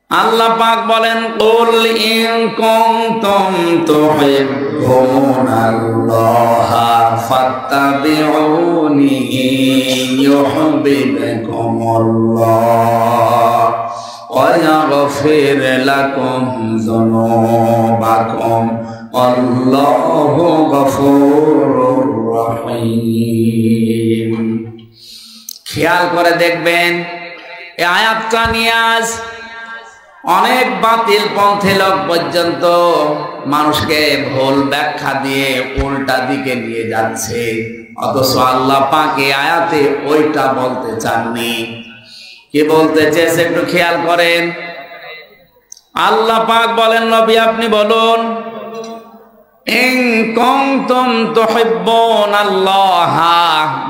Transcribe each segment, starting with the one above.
আল্লাহ পাক বলেন, কুল ইন কুনতুম তুহিব্বুনাল্লাহা ফাত্তাবিউনি ইউহিব্বুকুমুল্লাহ ওয়া ইয়াগফির লাকুম যুনুবাকুম আল্লাহু গফুরুর রহিম। খেয়াল করে দেখবেন এই আয়াতটা নিয়ে আজ অনেক বাতিল পন্থী লোক পর্যন্ত মানুষকে ভুল ব্যাখ্যা দিয়ে উল্টা দিকে নিয়ে যাচ্ছে, অথচ আল্লাহ পাক এই আয়াতে ওইটা বলতে চাননি। কি বলতে চেয়েছে একটু খেয়াল করেন। আল্লাহ পাক বলেন, নবী আপনি বলুন, ইন কুনতুম তুহিব্বুনাল্লাহ,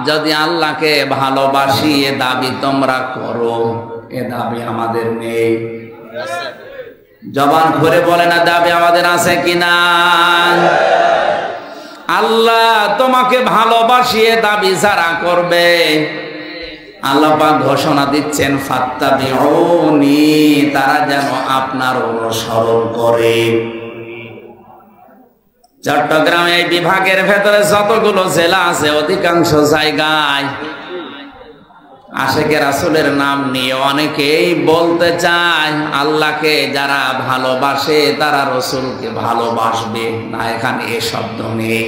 যদি আল্লাহকে ভালোবাসি এ দাবি তোমরা করো। এ দাবি আমাদের নেই, জবান খুলে বলে না দাবি আমাদের আছে কিনা। আল্লাহ তোমাকে ভালোবাসিয়ে দাবি যারা করবে, আল্লাহ পাক ঘোষণা দিচ্ছেন ফাত্তাবিউনি, তারা যেন আপনার অনুসরণ করে। চট্টগ্রামে এই বিভাগের ভেতরে যতগুলো জেলা আছে অধিকাংশ জায়গায় আশিকে রাসূলের নাম নিয়ে অনেকেই বলতে চায় আল্লাহকে যারা ভালোবাসে তারা রাসূলকে ভালোবাসবে না। এখানে এ শব্দ নেই,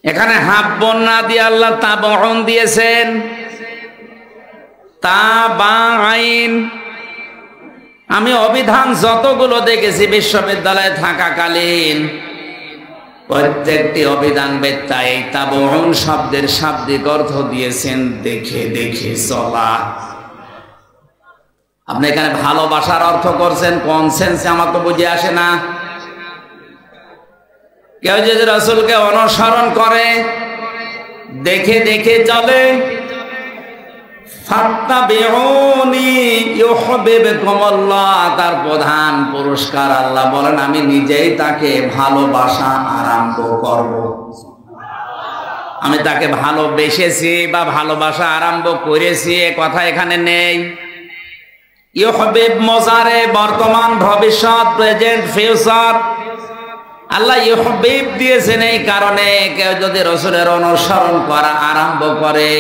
এখানে হাব্বুন না দিয়ে আল্লাহ তাবউন দিয়েছেন। তাবাইন আমি অভিধান যতগুলো দেখেছি বিশ্ববিদ্যালয়ে থাকাকালীন, প্রত্যেকটি অভিধান বেত্তা এই তাবউন শব্দের শাব্দিক অর্থ দিয়েছেন দেখে দেখে চলা। আপনি এখানে ভালোবাসার অর্থ করছেন কোন সেন্সে আমার তো বুঝে আসে না। কেউ যদি রাসূলকে অনুসরণ করে, দেখে দেখে চলে, ফাত্তাবিউনি ইউহিব্বুকুমুল্লাহ, তার প্রধান পুরস্কার আল্লাহ বলেন আমি নিজেই তাকে ভালোবাসা আরম্ভ করব। আমি তাকে ভালোবেসেছি বা ভালোবাসা আরম্ভ করেছি এ কথা এখানে নেই। ইউহিব্ব মুজারে বর্তমান ভবিষ্যৎ প্রেজেন্ট ফিউচার আল্লাহ ইউহিব্ব দিয়েছেন এই কারণে কেউ যদি রাসূলের অনুসরণ করা আরম্ভ করে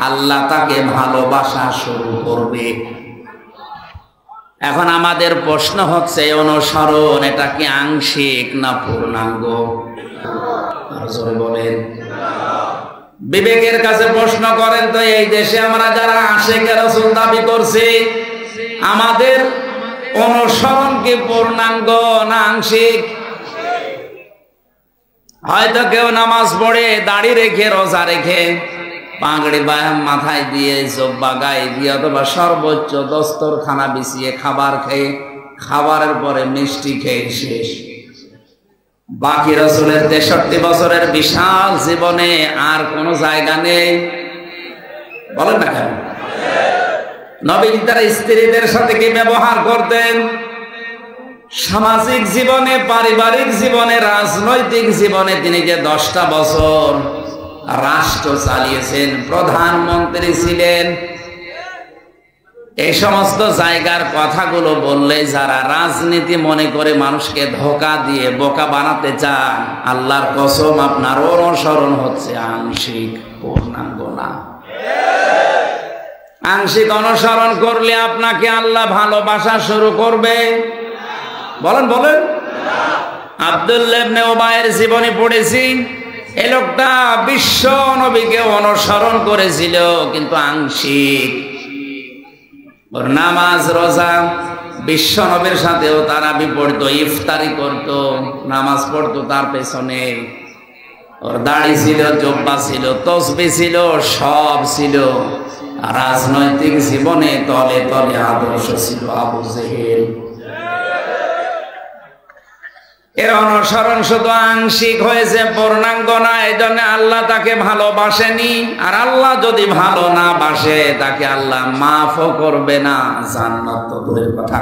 আল্লাহ তাকে ভালোবাসা শুরু করবে। এখন আমাদের প্রশ্ন হচ্ছে অনুসরণ এটা কি আংশিক না পূর্ণাঙ্গ? বলেন, বিবেকের কাছে প্রশ্ন করেন তো, এই দেশে আমরা যারা আশিকে রাসূল দাবি করছি আমাদের অনুসরণ কি পূর্ণাঙ্গ না আংশিক? হয়তো কেউ নামাজ পড়ে দাড়ি রেখে রোজা রেখে পাগড়ি বায়াম মাথায় দিয়ে জব্বা গায়ে দিয়ে অথবা সর্বোচ্চ দস্তরখানা বিছিয়ে খাবার খেয়ে খাবারের পরে মিষ্টি খেয়ে শেষ। বাকি রাসূলের 63 বছরের বিশাল জীবনে আর কোন জায়গা নেই, বলেন না কেন? নবী তার স্ত্রীদের সাথে কি ব্যবহার করতেন? সামাজিক জীবনে, পারিবারিক জীবনে, রাজনৈতিক জীবনে তিনি যে 10টা বছর রাষ্ট্র চালিয়েছেন, প্রধানমন্ত্রী ছিলেন, এই সমস্ত জায়গার কথাগুলো বললে যারা রাজনীতি মনে করে মানুষকে ধোঁকা দিয়ে বোকা বানাতে চান, আল্লাহর কসম আপনার অনুসরণ হচ্ছে আংশিক, পূর্ণাঙ্গ না। আংশিক অনুসরণ করলে আপনাকে আল্লাহ ভালোবাসা শুরু করবে। বলেন বলেন। আব্দুল্লাহ ইবনে উবাইয়ের জীবনী পড়েছি, এই লোকটা বিশ্ব নবীকে অনুসরণ করেছিল কিন্তু আংশিক। ওর নামাজ রোজা বিশ্ব নবীর সাথেও তারা বিপরীত, ইফতারি করত, নামাজ পড়তো তার পেছনে, ওর দাড়ি ছিল, জব্বা ছিল, তসবিহ ছিল, সব ছিল। রাজনৈতিক জীবনে তলে তলে আদর্শ ছিল আবু জেহেল। এর অনুসরণ শুধু আংশিক হয়েছে, পূর্ণাঙ্গ না। এই জন্য আল্লাহ তাকে ভালোবাসেনি। আর আল্লাহ যদি ভালো না বাসে তাকে আল্লাহ মাফও করবে না, জান্নাত তো দূরের কথা।